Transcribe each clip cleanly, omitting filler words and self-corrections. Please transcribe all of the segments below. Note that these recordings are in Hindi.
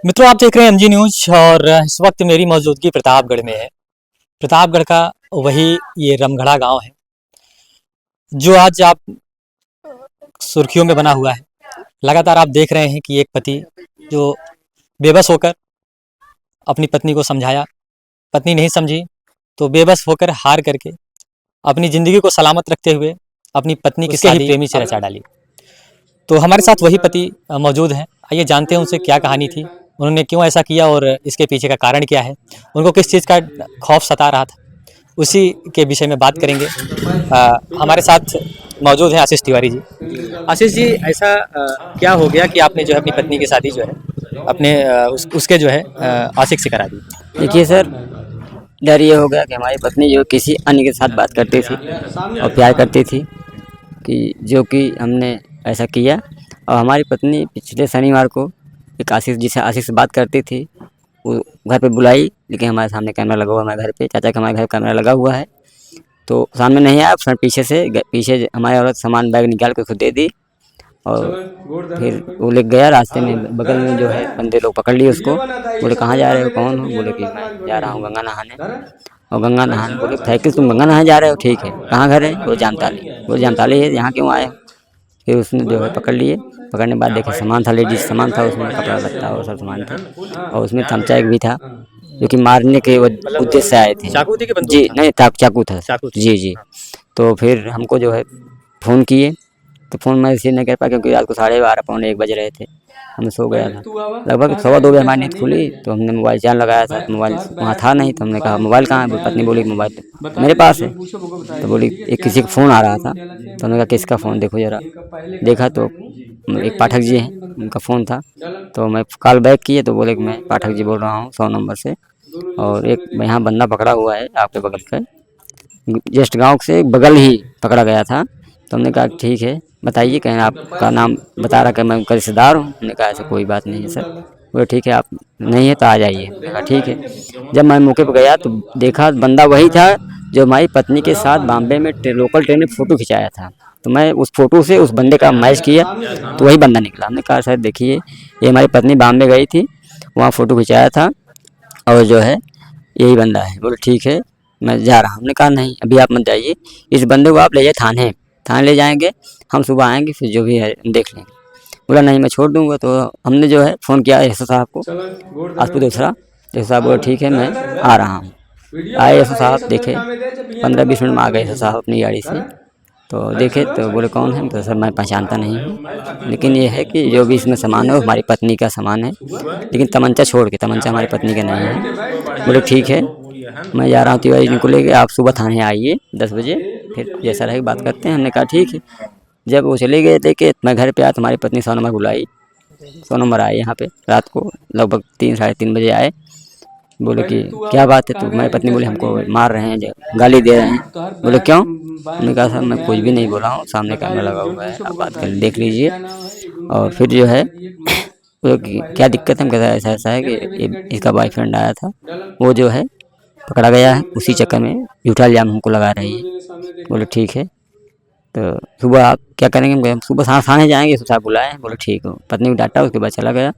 मित्रों, आप देख रहे हैं एमजी न्यूज और इस वक्त मेरी मौजूदगी प्रतापगढ़ में है। प्रतापगढ़ का वही ये रमगढ़ा गांव है जो आज आप सुर्खियों में बना हुआ है। लगातार आप देख रहे हैं कि एक पति जो बेबस होकर अपनी पत्नी को समझाया, पत्नी नहीं समझी तो बेबस होकर हार करके अपनी ज़िंदगी को सलामत रखते हुए अपनी पत्नी की शादी प्रेमी से रचा डाली। तो हमारे साथ वही पति मौजूद हैं। आइए जानते हैं उनसे क्या कहानी थी, उन्होंने क्यों ऐसा किया और इसके पीछे का कारण क्या है, उनको किस चीज़ का खौफ सता रहा था, उसी के विषय में बात करेंगे। हमारे साथ मौजूद हैं आशीष तिवारी जी। आशीष जी, ऐसा क्या हो गया कि आपने जो है अपनी पत्नी की शादी जो है अपने उसके जो है आशिक से करा दी? देखिए सर, डर ये हो गया कि हमारी पत्नी जो किसी अन्य के साथ बात करती थी और प्यार करती थी, कि जो कि हमने ऐसा किया। और हमारी पत्नी पिछले शनिवार को एक आशीष आशीष से बात करती थी, वो घर पे बुलाई, लेकिन हमारे सामने कैमरा लगा हुआ है। हमारे घर पे चाचा के हमारे घर कैमरा लगा हुआ है, तो सामने नहीं आया। पीछे हमारी औरत सामान बैग निकाल के खुद दे दी और फिर वो ले गया। रास्ते में बगल में जो है बंदे लोग पकड़ लिए उसको, बोले कहाँ जा रहे हो, कौन हो? बोले कि मैं जा रहा हूँ गंगा नहाने। और गंगा नहाने बोले साइकिल तुम गंगा नहाने जा रहे हो, ठीक है, कहाँ घर है? वो जामताली। वो जामताली है, यहाँ क्यों आए हो? फिर उसने जो है पकड़ लिए। पकड़ने के बाद देखे सामान था, लेडीज सामान था उसमें, कपड़ा लत्ता और सब सामान थे। और उसमें चमचा एक भी था, जो कि मारने के उद्देश्य से आए थे। चाकू थी कि बंदूक जी था? नहीं, चाकू था। चाकू थी। जी। तो फिर हमको जो है फ़ोन किए, तो फ़ोन मैं रिसीव नहीं कर पाया, क्योंकि रात को 12:30 पौने 1 बज रहे थे। हम सो गया था। लगभग 1:15 बजे हमारी नींद खुली, तो हमने मोबाइल चार्ज लगाया था, तो मोबाइल वहाँ था नहीं। तो हमने कहा मोबाइल कहाँ है? पत्नी बोली मोबाइल तो मेरे पास है। तो बोली एक किसी का फ़ोन आ रहा था। तो हमने कहा किसका फ़ोन, देखो ज़रा। देखा तो एक पाठक जी हैं, उनका फ़ोन था। तो मैं कॉल बैक किए तो बोले कि मैं पाठक जी बोल रहा हूँ 100 नंबर से, और एक यहाँ बंदा पकड़ा हुआ है आपके बगल पे, जस्ट गाँव से बगल ही पकड़ा गया था। तो हमने कहा ठीक है, बताइए, कहें आपका नाम बता रहा कि मैं उनका रिश्तेदार हूँ। हमने कहा ऐसा कोई बात नहीं है सर। बोले ठीक है, आप नहीं है तो आ जाइए। हमने कहा ठीक है। जब मैं मौके पर गया तो देखा बंदा वही था जो हमारी पत्नी के साथ बॉम्बे में लोकल ट्रेन में फ़ोटो खिंचाया था। तो मैं उस फ़ोटो से उस बंदे का मैच किया, तो वही बंदा निकला। हमने कहा सर देखिए, ये हमारी पत्नी बॉम्बे गई थी, वहाँ फ़ोटो खिंचाया था, और जो है यही बंदा है। बोले ठीक है, मैं जा रहा हूँ। हमने कहा नहीं, अभी आप मत जाइए, इस बंदे को आप ले जाइए थाने। थाने ले जाएंगे, हम सुबह आएंगे, फिर जो भी है देख लेंगे। बोला नहीं, मैं छोड़ दूंगा। तो हमने जो है फ़ोन किया एस साहब को, आजपुर दूसरा। एस साहब बोले ठीक है, मैं आ रहा हूँ। आए एस साहब, देखे 15-20 मिनट में आ गए एस साहब अपनी गाड़ी से। तो देखे तो बोले कौन है? तो सर मैं पहचानता नहीं हूँ, लेकिन ये है कि जो भी इसमें सामान है वो हमारी पत्नी का सामान है, लेकिन तमंचा छोड़ के, तमंचा हमारी पत्नी का नहीं है। बोले ठीक है, मैं जा रहा हूँ तिवारी जी को लेके, आप सुबह थाने आइए 10 बजे, फिर जैसा रहेगा बात करते हैं। हमने कहा ठीक है। जब वो चले गए लेके, मैं घर पे आया तो हमारी पत्नी 100 नंबर बुलाई। 100 नंबर आए यहाँ पे रात को लगभग 3-3:30 बजे आए। बोले कि क्या बात है? तो मेरी पत्नी बोली हमको मार रहे हैं, गाली दे रहे हैं। बोले क्यों? हमने कहा सर मैं कुछ भी नहीं बोला हूँ, सामने कैमरा लगा हुआ है, आप बात कर देख लीजिए। और फिर जो है बोले कि क्या दिक्कत है? हम कहते हैं ऐसा ऐसा है कि इसका बॉयफ्रेंड आया था, वो जो है पकड़ा गया है, उसी चक्कर में झूठा इल्ज़ाम हमको लगा रही है। बोले ठीक है, तो सुबह आप क्या करेंगे? हम कहे सुबह थाने जाएंगे, साहब बुलाए। बोले ठीक हो। पत्नी को डांटा, उसके बाद चला गया।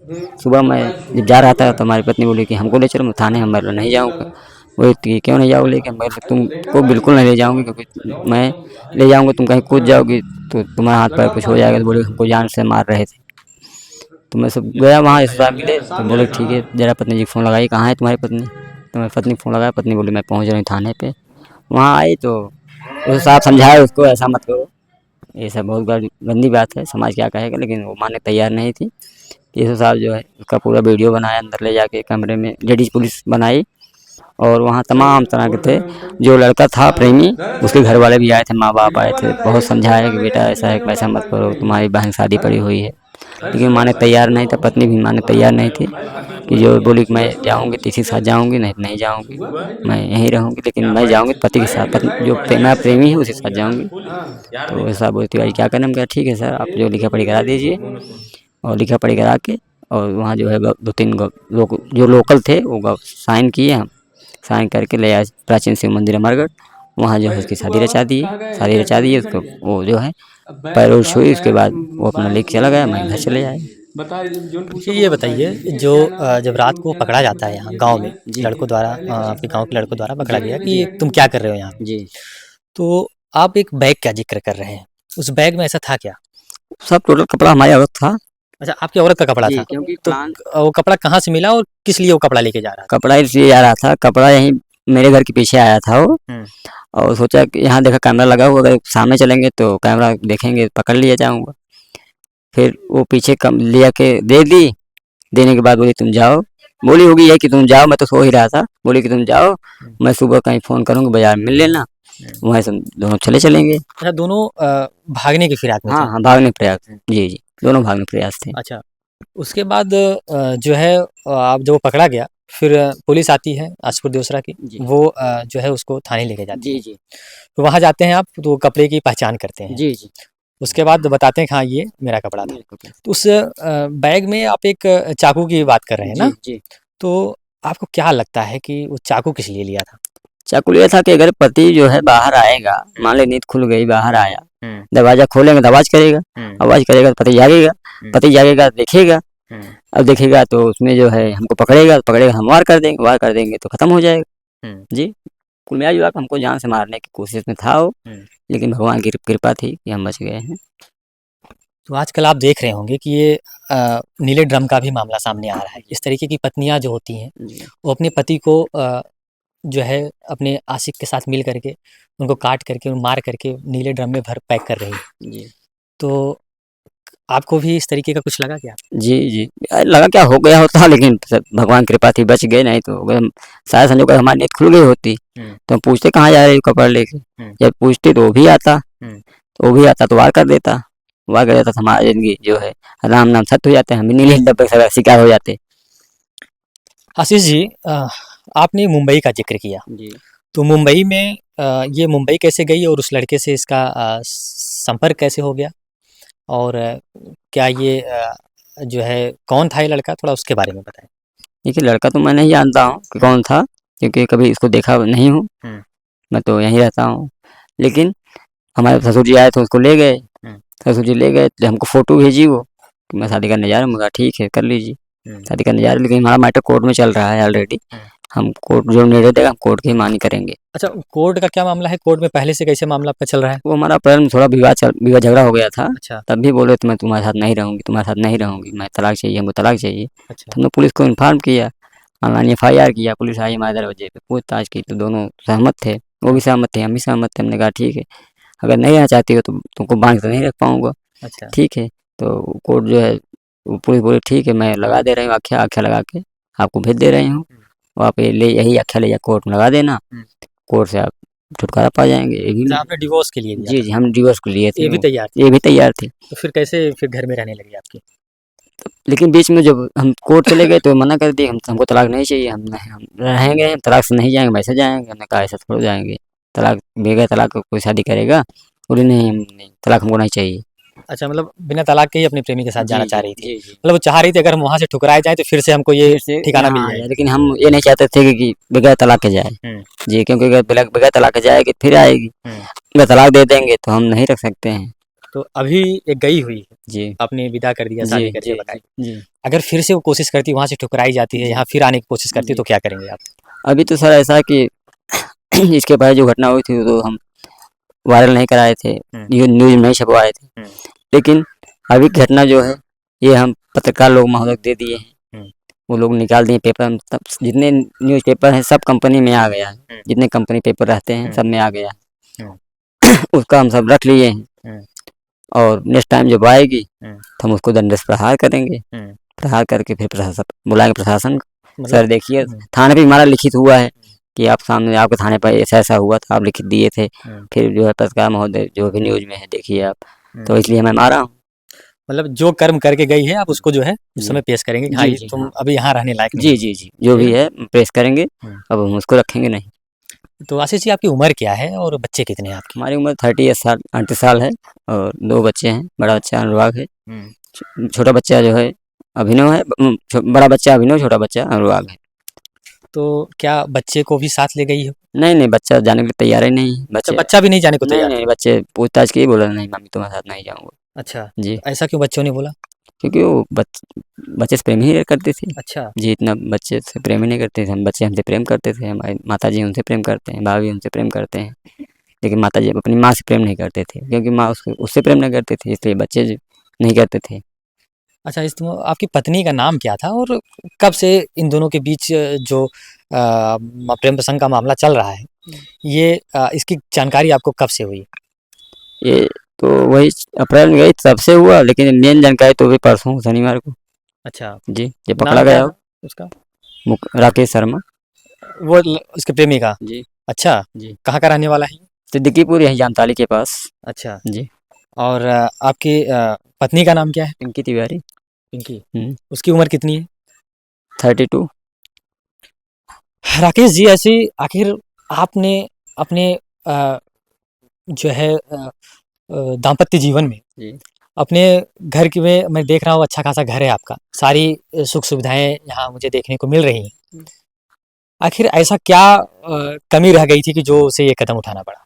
सुबह मैं जब जा रहा था तो हमारी पत्नी बोली कि हमको ले चलो। मैं थाने, हम बोले नहीं जाऊँगा। बोले कि क्यों नहीं जाओगे लेके? मैं तुमको बिल्कुल नहीं ले जाऊँगी, क्योंकि मैं ले जाऊँगा तुम कहीं कूद जाओगी तो तुम्हारा हाथ पैर कुछ हो जाएगा। तो बोले हमको जान से मार रहे थे। तो मैं सब गया वहाँ, एस साहब मिले तो बोले ठीक है, ज़रा पत्नी जी फ़ोन लगाई, कहाँ है तुम्हारी पत्नी? तो मैं पत्नी फ़ोन लगाया, पत्नी बोली मैं पहुँच रही हूँ थाने पे। वहाँ आई तो उस साहब समझाए उसको ऐसा मत करो, ये सब बहुत गंदी बात है, समाज क्या कहेगा, लेकिन वो मानने तैयार नहीं थी। ये साहब जो है उसका पूरा वीडियो बनाया, अंदर ले जाके कमरे में लेडीज़ पुलिस बनाई, और वहाँ तमाम तरह के थे। जो लड़का था प्रेमी, उसके घर वाले भी आए थे, माँ बाप आए थे, बहुत समझाया कि बेटा ऐसा है, वैसा मत करो, तुम्हारी बहन शादी पड़ी हुई है, लेकिन माने तैयार नहीं था। पत्नी भी माने तैयार नहीं थी, कि जो बोली कि मैं जाऊँगी तो इसी के साथ जाऊँगी, नहीं तो नहीं जाऊँगी, मैं यहीं रहूँगी, लेकिन मैं जाऊँगी तो पति के साथ, पत्नी जो मेरा प्रेमी है उसी के साथ जाऊँगी। तो ऐसा बोलती भाई क्या करें? हम कहा ठीक है सर, आप जो लिखा पढ़ी करा दीजिए। और लिखा पढ़ी करा के, और वहाँ जो है 2-3 लोग जो लोकल थे वो साइन किए, हम साइन करके ले आए प्राचीन शिव मंदिर अमरगढ़। वहाँ जो है उसकी शादी रचा दिए, शादी रचा दिए उसको। वो जो है पैरोल छुई, उसके बाद वो अपना लेके चला गया, मैं घर चले आए। अच्छा, ये बताइए जो जब रात को पकड़ा जाता है यहाँ गांव में जी लड़कों द्वारा, आपके गांव के लड़कों द्वारा पकड़ा जी गया कि तुम क्या कर रहे हो यहाँ पे, जी तो आप एक बैग का जिक्र कर रहे हैं, उस बैग में ऐसा था क्या? सब टोटल कपड़ा हमारे औरत था। अच्छा, आपकी औरत का कपड़ा जी था। क्योंकि तो प्लान वो कपड़ा कहाँ से मिला और किस लिए वो कपड़ा लेके जा रहा था? कपड़ा इसलिए जा रहा था, कपड़ा यहीं मेरे घर के पीछे आया था वो। हम्म। और सोचा कि यहाँ देखा कैमरा लगा हुआ, अगर सामने चलेंगे तो कैमरा देखेंगे, पकड़ लिया जाऊंगा। फिर वो पीछे कम लिया के दे दी। देने के बाद बोली तुम जाओ, बोली होगी ये कि तुम जाओ, मैं तो सो ही रहा था। बोली कि तुम जाओ, मैं सुबह कहीं फ़ोन करूँगी, बाजार में मिल लेना, वहाँ से हम दोनों चलेंगे। अच्छा, दोनों भागने की फिराक में हाँ थे। हाँ, भागने प्रयास। जी जी, दोनों भागने प्रयास थे। अच्छा, उसके बाद जो है आप जब वो पकड़ा गया, फिर पुलिस आती है आशुपुर देवसरा की, जी वो जो है उसको थाने लेके जाती जी है। जी तो वहाँ जाते हैं आप, तो कपड़े की पहचान करते हैं। जी जी उसके बाद बताते हैं कि हाँ, ये मेरा कपड़ा था। मेरे को क्या- तो उस बैग में आप एक चाकू की बात कर रहे हैं ना? जी जी तो आपको क्या लगता है कि वो चाकू किस लिए लिया था? चाकू लिया था कि अगर पति जो है बाहर आएगा, मान ले नींद खुल गई, बाहर आया, हुँ, दरवाजा खोलेंगे तो हुँ, आवाज करेगा तो पति जागेगा, हुँ, पति जागेगा तो देखेगा, हुँ, अब देखेगा तो उसमें जो है हमको पकड़ेगा, हम वार कर देंगे तो खत्म हो जाएगा। हुँ, जी, कुल मिला जुला के हमको जान से मारने की कोशिश में था वो, हुँ। लेकिन भगवान की कृपा थी कि हम बच गए हैं। तो आजकल आप देख रहे होंगे कि ये नीले ड्रम का भी मामला सामने आ रहा है। इस तरीके की पत्नियाँ जो होती हैं, जी वो अपने पति को जो है अपने आशिक के साथ मिल करके, उनको काट करके, मार करके नीले ड्रम में भर पैक कर रही हैं। जी तो आपको भी इस तरीके का कुछ लगा क्या? जी जी, लगा क्या हो गया होता, लेकिन भगवान की कृपा थी, बच गए, नहीं तो अगर शायद संजोग अगर हमारी नींद खुल गई होती हुँ, तो हम पूछते कहाँ जा रहे हो कपड़ा लेके। हुँ, जब पूछते तो वो भी आता, हुँ। तो वार कर देता तो हमारी जिंदगी जो है राम नाम सत्य हो जाते, हम भी नीले डब्बे का शिकार हो जाते। आशीष जी, आपने मुंबई का ज़िक्र किया, जी तो मुंबई में ये मुंबई कैसे गई और उस लड़के से इसका संपर्क कैसे हो गया? और क्या ये जो है कौन था ये लड़का? थोड़ा उसके बारे में बताएँ। देखिए, लड़का तो मैं नहीं जानता हूँ कि कौन था, क्योंकि कभी इसको देखा नहीं हूँ, हुँ, मैं तो यहीं रहता हूँ। लेकिन हमारे ससुर जी आए तो उसको ले गए, हुँ, ससुर जी ले गए तो हमको फ़ोटो भेजी वो कि मैं शादी करने जा रहा हूँ। मैं कहा ठीक है, कर लीजिए, हुँ, शादी करने जा रहे हैं, लेकिन हमारा मैटर कोर्ट में चल रहा है ऑलरेडी। हुँ। हम कोर्ट जो निर्णय देगा हम कोर्ट की ही मानी करेंगे। अच्छा, कोर्ट का क्या मामला है? कोर्ट में पहले से कैसे मामला आपका चल रहा है? वो हमारा अप्रैल में थोड़ा विवाद झगड़ा हो गया था, अच्छा, तब भी बोले तो मैं तुम्हारे साथ नहीं रहूँगी, तुम्हारे साथ नहीं रहूँगी, मैं तलाक चाहिए, हमको तलाक चाहिए। अच्छा। तो हमने पुलिस को इन्फॉर्म किया, ऑनलाइन एफआईआर किया, पुलिस आई हमारे दरवाजे पे, पूछताछ की तो दोनों सहमत थे, वो भी हुँ, सहमत थे, हम भी सहमत थे। हमने कहा ठीक है, अगर नहीं रहना चाहती हो तो तुमको बाँध के तो नहीं रख पाऊँगा, अच्छा। ठीक है। तो कोर्ट जो है वो पुलिस बोली ठीक है, मैं लगा दे रही हूँ आख्या लगा के आपको भेज दे रही हूँ, हुँ, और आप ये ले यही आख्या ले जा कोर्ट में लगा देना, हुँ। कोर्ट से आप छुटकारा पा जाएँगे। ये भी अच्छा, आपने डिवोर्स के लिए दिया जी, था। जी, हम डिवोर्स को लिए थे, ये भी तैयार थी। ये भी तैयार थे। तो फिर कैसे फिर घर में रहने लगी आपकी? लेकिन बीच में जब हम कोर्ट चले गए तो मना कर दिए, हमको तलाक नहीं चाहिए, हम रहेंगे, हम तलाक से नहीं जाएँगे, वैसे जाएँगे। हमने कहा ऐसा थोड़ी जाएँगे, तलाक बगैर तलाक का कोई शादी करेगा? बोली नहीं, हम नहीं, तलाक हमको नहीं चाहिए। अच्छा, मतलब बिना तलाक के ही अपने प्रेमी के साथ जाना जी, चाह जी, रही थी। जी, जी। मतलब वो चाह रही थी अगर हम वहाँ से ठुकराए जाएँ तो फिर से हमको ये फिर से ठिकाना मिल यहाँ आ जाए। जाए, लेकिन हम ये नहीं चाहते थे कि बगैर तलाक के जाए। हुँ, जी, क्योंकि अगर बगैर तलाक के जाएगी फिर आएगी, हुँ। अगर तलाक दे देंगे तो हम नहीं रख सकते हैं। तो अभी ये गई हुई है, जी, आपने विदा कर दिया, जी, शादी करके जी, बताई। जी, जी, अगर फिर से वो कोशिश करती, वहाँ से ठुकराई जाती है, जी, यहाँ फिर आने की कोशिश करती जी। तो क्या करेंगे आप? अभी तो सर ऐसा है कि इसके पहले जो घटना हुई थी तो हम वायरल नहीं कराए थे, हुँ, न्यूज़ में नहीं छपवाए थे। हुँ, लेकिन अभी की घटना जो है ये हम पत्रकार लोग महोदय को दे दिए हैं। हुँ, वो लोग निकाल दिए पेपर में, तब जितने न्यूज़पेपर हैं सब कंपनी में आ गया है। हुँ, जितने कंपनी पेपर रहते हैं हुँ, सब में आ गया हुँ, है। उसका हम सब रख लिए हैं, हुँ, और नेक्स्ट टाइम जब आएगी हुँ, तो हम उसको दंडस प्रहार करेंगे। हुँ। प्रहार करके फिर प्रशासन बुलाएँगे प्रशासन को। मतलब सर देखिए, हुँ, थाने पे हमारा लिखित हुआ है कि आप सामने आपके थाने पर ऐसा-ऐसा हुआ था, आप लिखित दिए थे। हुँ, फिर जो है पत्रकार महोदय जो भी न्यूज़ में है देखिए आप, हुँ। तो इसलिए मैं मारा हूँ। मतलब जो कर्म करके गई है आप उसको जो है उस जी। समय पेश करेंगे कि हाँ, जी, ये जी, तुम हाँ। अभी यहाँ रहने लायक नहीं जी, हो। जी, जी, जो ठीक भी है है प्रेस करेंगे, ना? हुँ। अब हम उसको रखेंगे नहीं। तो आशीष जी, आपकी उम्र क्या है और बच्चे कितने हैं आपके? हमारी उम्र 38 साल 38 साल है, और 2 बच्चे हैं, बड़ा बच्चा अनुराग है, हुँ। छोटा बच्चा जो है अभिनव है, बड़ा बच्चा अभिनव, छोटा बच्चा अनुराग है। तो क्या बच्चे को भी साथ ले गई हो? नहीं, नहीं, बच्चा जाने के लिए तैयार ही नहीं है, अच्छा, बच्चे बच्चा भी नहीं जाने को नहीं, तैयार था। नहीं, बच्चे पूछताछ की, बोला नहीं मम्मी तुम्हारे साथ नहीं जाऊँगा। अच्छा, जी। तो ऐसा क्यों बच्चों ने बोला? क्योंकि वो बच्चे से प्रेम ही नहीं करती थी अच्छा। जी, इतना बच्चे से प्रेम ही नहीं करते थे। हम बच्चे हमसे प्रेम करते थे, हमारी माताजी उनसे प्रेम करते हैं, भाभी उनसे प्रेम करते हैं, लेकिन माताजी अपनी माँ से प्रेम नहीं करते थे, क्योंकि माँ उससे प्रेम नहीं करती थी, इसलिए बच्चे नहीं करते थे। अच्छा, इस आपकी पत्नी का नाम क्या था और कब से इन दोनों के बीच जो प्रेम प्रसंग का मामला चल रहा है, ये इसकी जानकारी आपको कब से हुई? ये तो वही अप्रैल में गई तब से हुआ, लेकिन मेन जानकारी तो वही परसों शनिवार को अच्छा, जी, ये नाम पकड़ा क्या गया था उसका? राकेश शर्मा वो उसके प्रेमी का? जी। अच्छा, जी, कहाँ का रहने वाला है? सिद्दीकीपुर यही जामताली के पास अच्छा, जी। और आपकी पत्नी का नाम क्या है? पिंकी तिवारी। पिंकी। हम्म, उसकी उम्र कितनी है? 32। राकेश जी, ऐसे आखिर आपने अपने अ, जो है दाम्पत्य जीवन में जी। अपने घर की में मैं देख रहा हूँ अच्छा खासा घर है आपका, सारी सुख सुविधाएं यहाँ मुझे देखने को मिल रही हैं। आखिर ऐसा क्या कमी रह गई थी कि जो उसे ये कदम उठाना पड़ा?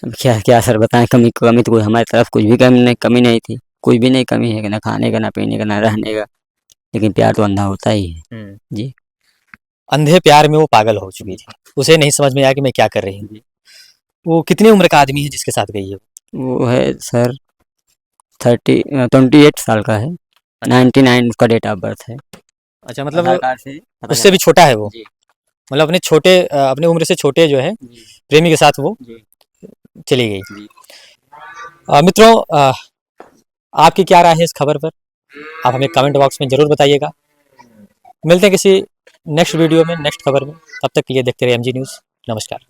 अब क्या क्या सर बताएं, कमी कमी तो कोई हमारी तरफ कुछ भी कमी नहीं थी, कुछ भी नहीं कमी है कि ना खाने का, ना पीने का, ना रहने का, लेकिन प्यार तो अंधा होता ही है हम्म। जी। अंधे प्यार में वो पागल हो चुकी जी। थी, उसे नहीं समझ में आया कि मैं क्या कर रही हूँ। जी। वो कितनी उम्र का आदमी है जिसके साथ गई है? वो है सर 28 साल का है। अच्छा। 99 उसका डेट ऑफ बर्थ है, अच्छा, आधार मतलब कार्ड से पता उससे चला। भी छोटा है वो? जी। मतलब अपने छोटे अपने उम्र से छोटे जो है जी। प्रेमी के साथ वो जी। चली गई। जी। मित्रों, आपकी क्या राय है इस खबर पर? आप हमें कमेंट बॉक्स में ज़रूर बताइएगा। मिलते हैं किसी नेक्स्ट वीडियो में, नेक्स्ट खबर में। तब तक के लिए देखते रहिए एमजी न्यूज़। नमस्कार।